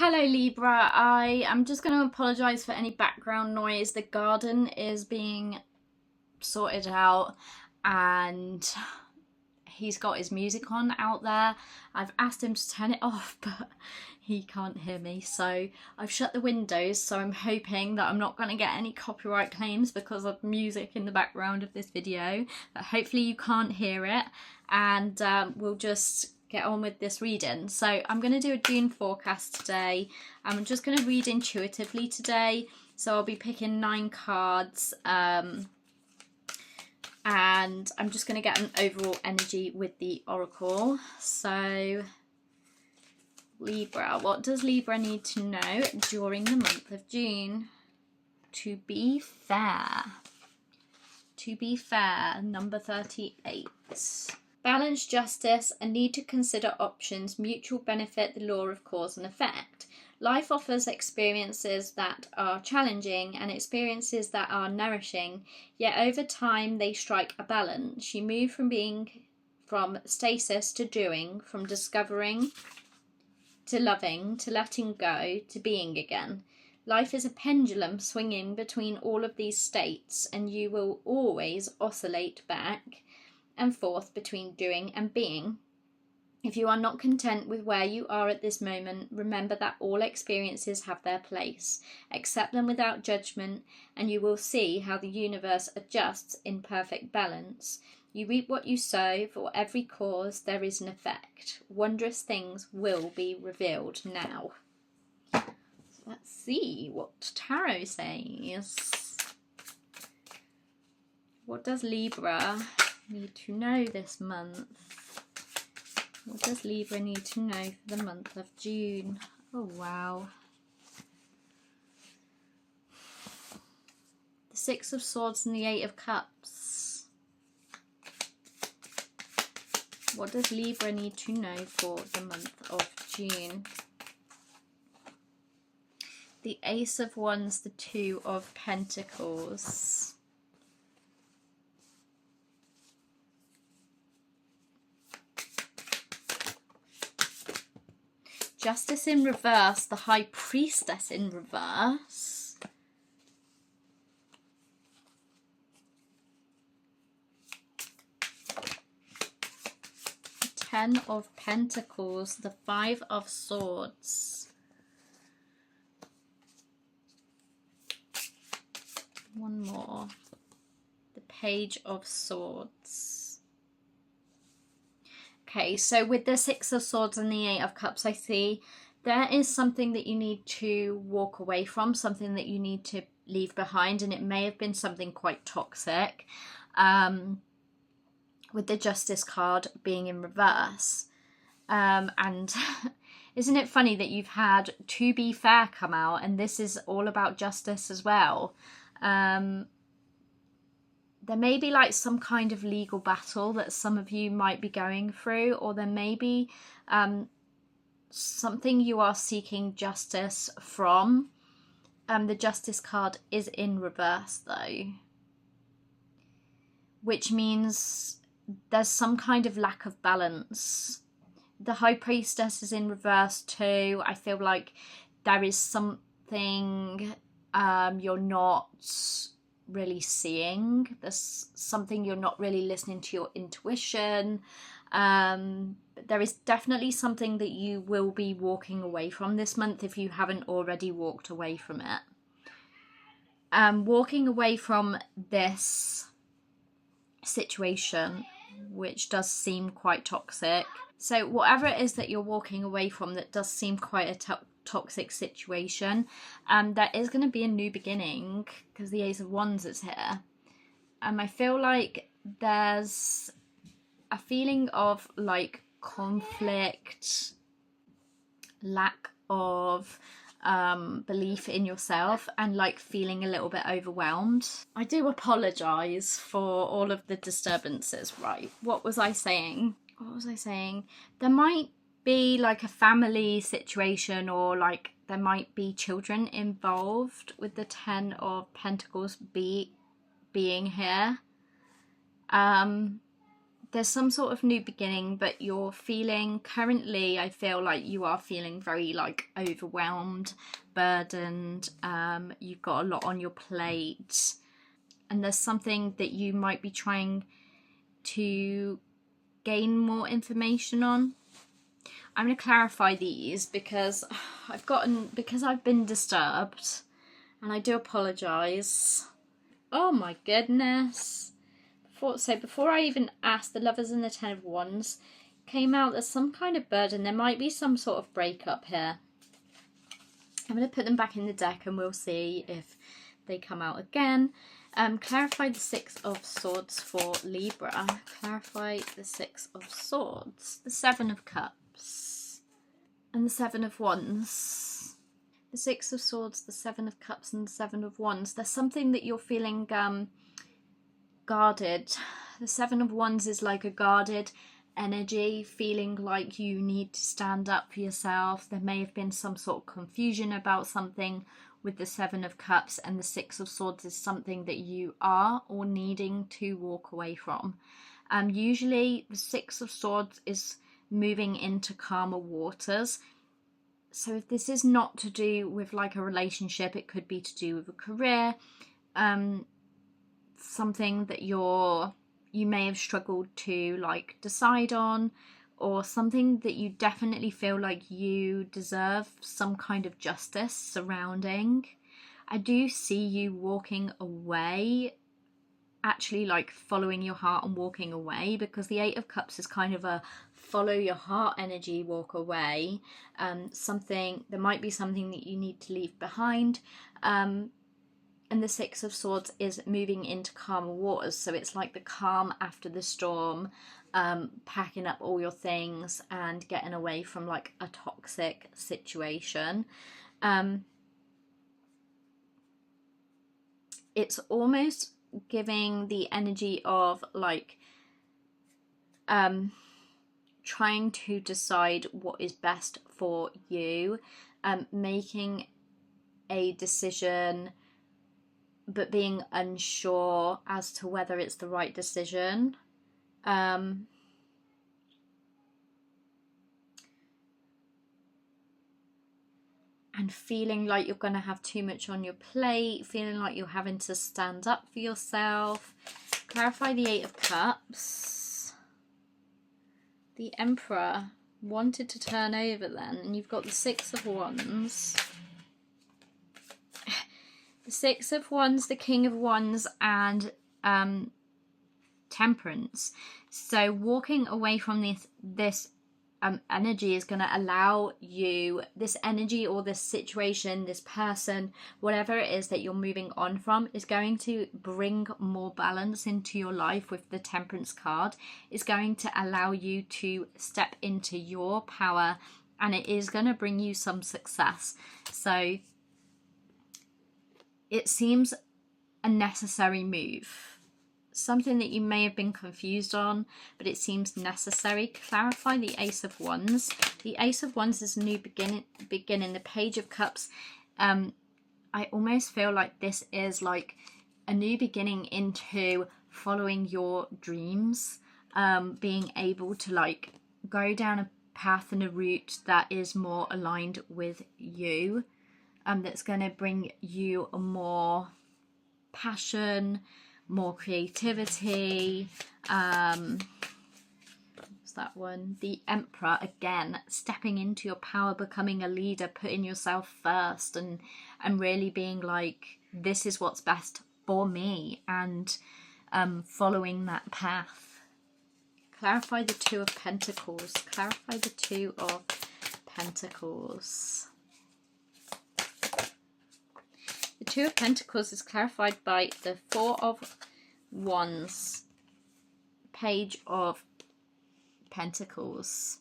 Hello Libra, I am just going to apologise for any background noise. The garden is being sorted out and he's got his music on out there. I've asked him to turn it off but he can't hear me, so I've shut the windows, so I'm hoping that I'm not going to get any copyright claims because of music in the background of this video, but hopefully you can't hear it, and we'll just get on with this reading. So I'm going to do a June forecast today. I'm just going to read intuitively today, so I'll be picking 9 cards, and I'm just going to get an overall energy with the oracle. So Libra, what does Libra need to know during the month of June? To be fair. To be fair, number 38. Balance, justice, a need to consider options, mutual benefit, the law of cause and effect. Life offers experiences that are challenging and experiences that are nourishing, yet over time they strike a balance. You move from stasis to doing, from discovering to loving, to letting go, to being again. Life is a pendulum swinging between all of these states, and you will always oscillate back and forth between doing and being. If you are not content with where you are at this moment, remember that all experiences have their place. Accept them without judgment, and you will see how the universe adjusts in perfect balance. You reap what you sow. For every cause there is an effect. Wondrous things will be revealed now. So let's see what tarot says. What does Libra need to know this month? What does Libra need to know for the month of June? Oh wow. The Six of Swords and the Eight of Cups. What does Libra need to know for the month of June? The Ace of Wands, the Two of Pentacles. Justice in reverse, the High Priestess in reverse. The Ten of Pentacles, the Five of Swords. One more. The Page of Swords. Okay, so with the Six of Swords and the Eight of Cups, I see there is something that you need to walk away from, something that you need to leave behind, and it may have been something quite toxic. With the Justice card being in reverse. And isn't it funny that you've had To Be Fair come out, and this is all about justice as well. There may be like some kind of legal battle that some of you might be going through, or there may be something you are seeking justice from. The Justice card is in reverse though, which means there's some kind of lack of balance. The High Priestess is in reverse too. I feel like there is something you're not really seeing. There's something you're not really listening to your intuition. But there is definitely something that you will be walking away from this month if you haven't already walked away from it. Walking away from this situation, which does seem quite toxic. So whatever it is that you're walking away from that does seem quite a toxic situation, there is going to be a new beginning, because the Ace of Wands is here. I feel like there's a feeling of like conflict, lack of belief in yourself, and like feeling a little bit overwhelmed. I do apologise for all of the disturbances. Right, what was I saying? There might be like a family situation, or like there might be children involved with the Ten of Pentacles being here. there's some sort of new beginning, but you're feeling currently, I feel like you are feeling very like overwhelmed, burdened. You've got a lot on your plate, and there's something that you might be trying to gain more information on. I'm going to clarify these because I've been disturbed, and I do apologize. Oh my goodness. Before I even asked, the Lovers and the Ten of Wands came out. There's some kind of burden. There might be some sort of breakup here. I'm going to put them back in the deck and we'll see if they come out again. Clarify the Six of Swords for Libra. Clarify the Six of Swords. The Seven of Cups. And the Seven of Wands. The Six of Swords, the Seven of Cups, and the Seven of Wands. There's something that you're feeling guarded. The Seven of Wands is like a guarded energy, feeling like you need to stand up for yourself. There may have been some sort of confusion about something with the Seven of Cups, and the Six of Swords is something that you are or needing to walk away from. Usually the Six of Swords is moving into calmer waters. So if this is not to do with like a relationship, it could be to do with a career, something that you may have struggled to like decide on, or something that you definitely feel like you deserve some kind of justice surrounding. I do see you walking away, actually like following your heart and walking away, because the Eight of Cups is kind of a follow your heart energy, walk away. There might be something that you need to leave behind. And the Six of Swords is moving into calmer waters. So it's like the calm after the storm, packing up all your things and getting away from like a toxic situation. It's almost giving the energy of like trying to decide what is best for you, making a decision but being unsure as to whether it's the right decision. And feeling like you're going to have too much on your plate, feeling like you're having to stand up for yourself. Clarify the Eight of Cups. The Emperor wanted to turn over then, and you've got the Six of Wands. The Six of Wands, the King of Wands, and Temperance. So walking away from this energy is going to allow you, this energy or this situation, this person, whatever it is that you're moving on from, is going to bring more balance into your life. With the Temperance card, is going to allow you to step into your power, and it is going to bring you some success. So it seems a necessary move. Something that you may have been confused on, but it seems necessary. Clarify the Ace of Wands. The Ace of Wands is a new beginning. The Page of Cups. I almost feel like this is like a new beginning into following your dreams, being able to like go down a path and a route that is more aligned with you, that's going to bring you a more passion, more creativity. What's that one? The Emperor, again, stepping into your power, becoming a leader, putting yourself first, and really being like, this is what's best for me, and following that path. Clarify the Two of Pentacles. Clarify the Two of Pentacles. The Two of Pentacles is clarified by the Four of Wands, Page of Pentacles.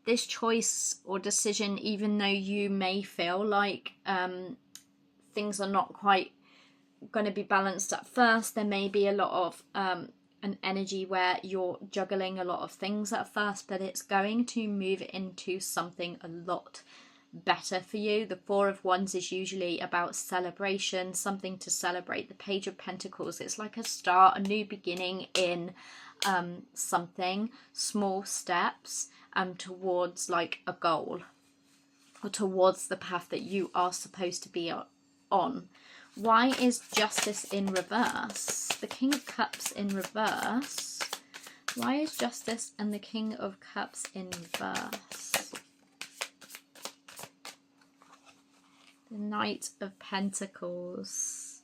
This choice or decision, even though you may feel like things are not quite going to be balanced at first, there may be a lot of an energy where you're juggling a lot of things at first, but it's going to move into something a lot better for you. The Four of Wands is usually about celebration, something to celebrate. The Page of Pentacles, it's like a start, a new beginning in something, small steps towards like a goal, or towards the path that you are supposed to be on. Why is Justice in reverse? The King of Cups in reverse. Why is Justice and the King of Cups in reverse? The Knight of Pentacles.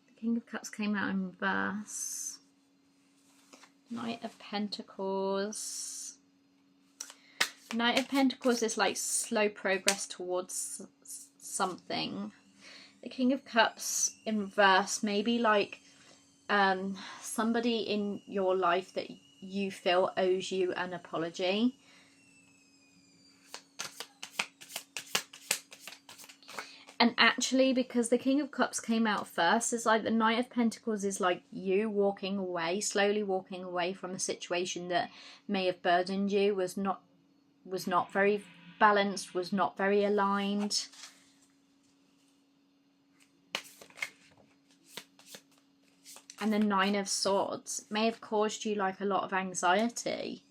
The King of Cups came out in reverse. Knight of Pentacles. Knight of Pentacles is like slow progress towards something. The King of Cups in reverse, maybe like somebody in your life that you feel owes you an apology. And actually, because the King of Cups came out first, it's like the Knight of Pentacles is like you walking away, slowly walking away from a situation that may have burdened you, was not very balanced, was not very aligned. And the Nine of Swords may have caused you like a lot of anxiety.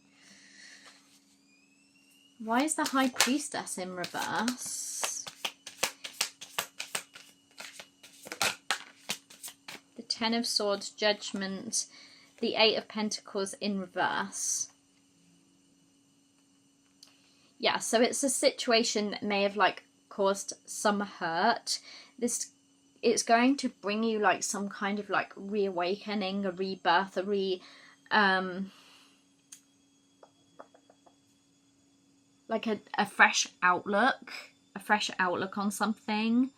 Why is the High Priestess in reverse? The Ten of Swords, Judgment. The Eight of Pentacles in reverse. Yeah, so it's a situation that may have like caused some hurt. It's going to bring you like some kind of like reawakening, a rebirth, like a fresh outlook, on something.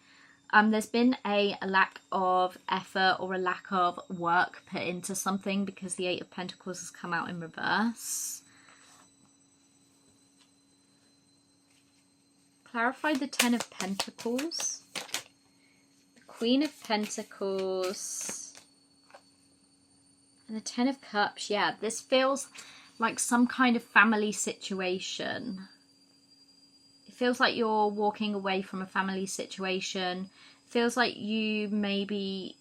There's been a lack of effort or a lack of work put into something because the Eight of Pentacles has come out in reverse. Clarify the Ten of Pentacles. Queen of Pentacles and the Ten of Cups. Yeah, this feels like some kind of family situation. It feels like you're walking away from a family situation. It feels like you maybe...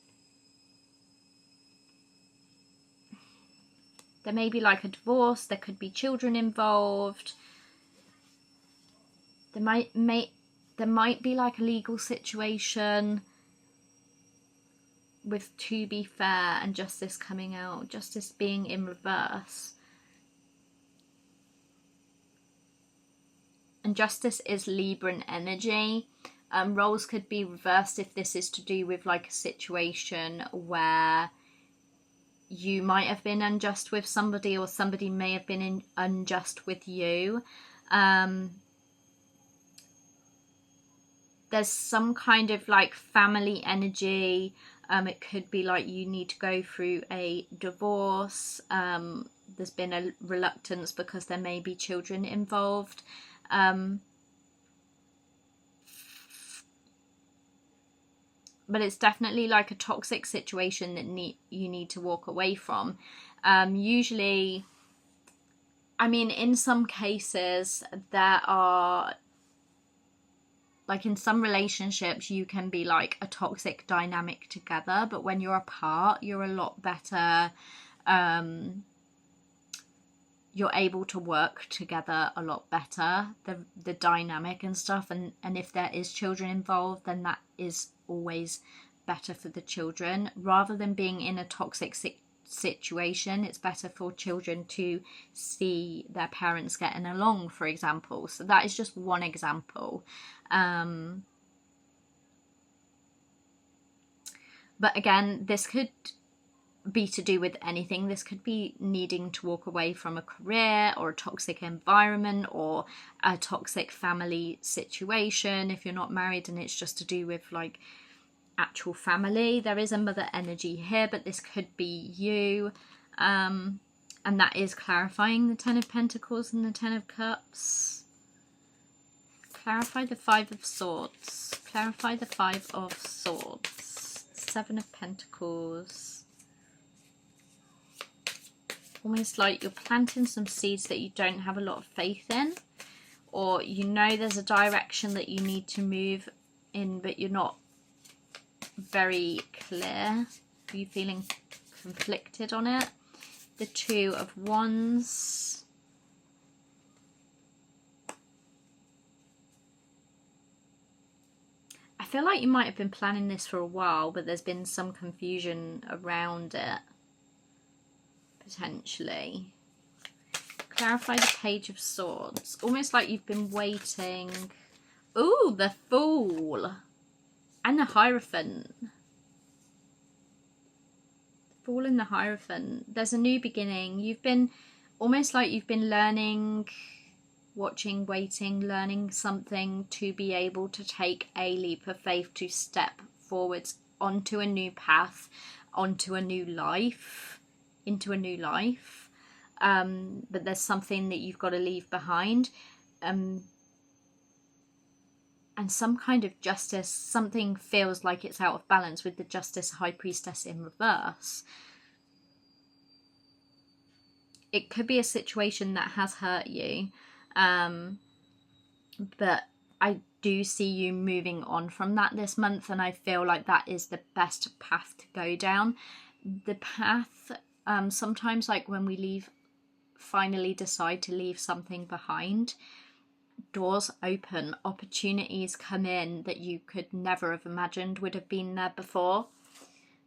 there may be like a divorce. There could be children involved. There might be like a legal situation. With To Be Fair and Justice coming out, Justice being in reverse. And Justice is Libran energy. Roles could be reversed if this is to do with like a situation where you might have been unjust with somebody, or somebody may have been unjust with you. There's some kind of like family energy. It could be like you need to go through a divorce. There's been a reluctance because there may be children involved. But it's definitely like a toxic situation that you need to walk away from. Usually, I mean, in some cases, there are... like in some relationships you can be like a toxic dynamic together, but when you're apart you're a lot better. You're able to work together a lot better, the dynamic and stuff, and if there is children involved, then that is always better for the children. Rather than being in a toxic situation, it's better for children to see their parents getting along, for example. So that is just one example. But again, this could be to do with anything. This could be needing to walk away from a career or a toxic environment or a toxic family situation if you're not married and it's just to do with like actual family. There is a mother energy here, but this could be you. And that is clarifying the Ten of Pentacles and the Ten of Cups. Clarify the Five of Swords. Clarify the Five of Swords. Seven of Pentacles. Almost like you're planting some seeds that you don't have a lot of faith in, or you know there's a direction that you need to move in, but you're not very clear. Are you feeling conflicted on it? The Two of Wands. I feel like you might have been planning this for a while, but there's been some confusion around it, potentially. Clarify the Page of Swords. Almost like you've been waiting. Ooh, the Fool. And the Hierophant. Fool and the Hierophant. There's a new beginning. You've been almost like you've been learning, watching, waiting, learning something to be able to take a leap of faith, to step forwards onto a new path, onto a new life, into a new life. But there's something that you've got to leave behind. And some kind of justice, something feels like it's out of balance with the Justice, High Priestess in reverse. It could be a situation that has hurt you, but I do see you moving on from that this month, and I feel like that is the best path to go down. The path, sometimes like when we finally decide to leave something behind, doors open, opportunities come in that you could never have imagined would have been there before.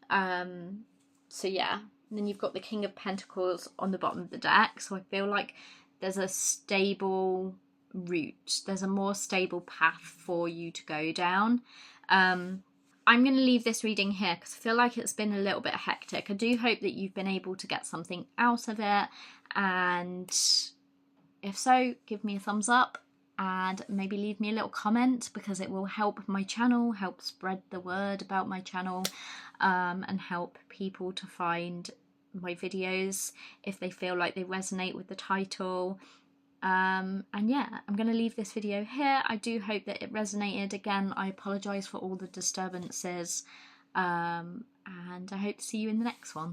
So yeah, and then you've got the King of Pentacles on the bottom of the deck, so I feel like there's a stable route, there's a more stable path for you to go down. I'm going to leave this reading here because I feel like it's been a little bit hectic. I do hope that you've been able to get something out of it, and if so, give me a thumbs up and maybe leave me a little comment, because it will help my channel, help spread the word about my channel, and help people to find my videos if they feel like they resonate with the title. And yeah, I'm going to leave this video here. I do hope that it resonated. Again, I apologise for all the disturbances, and I hope to see you in the next one.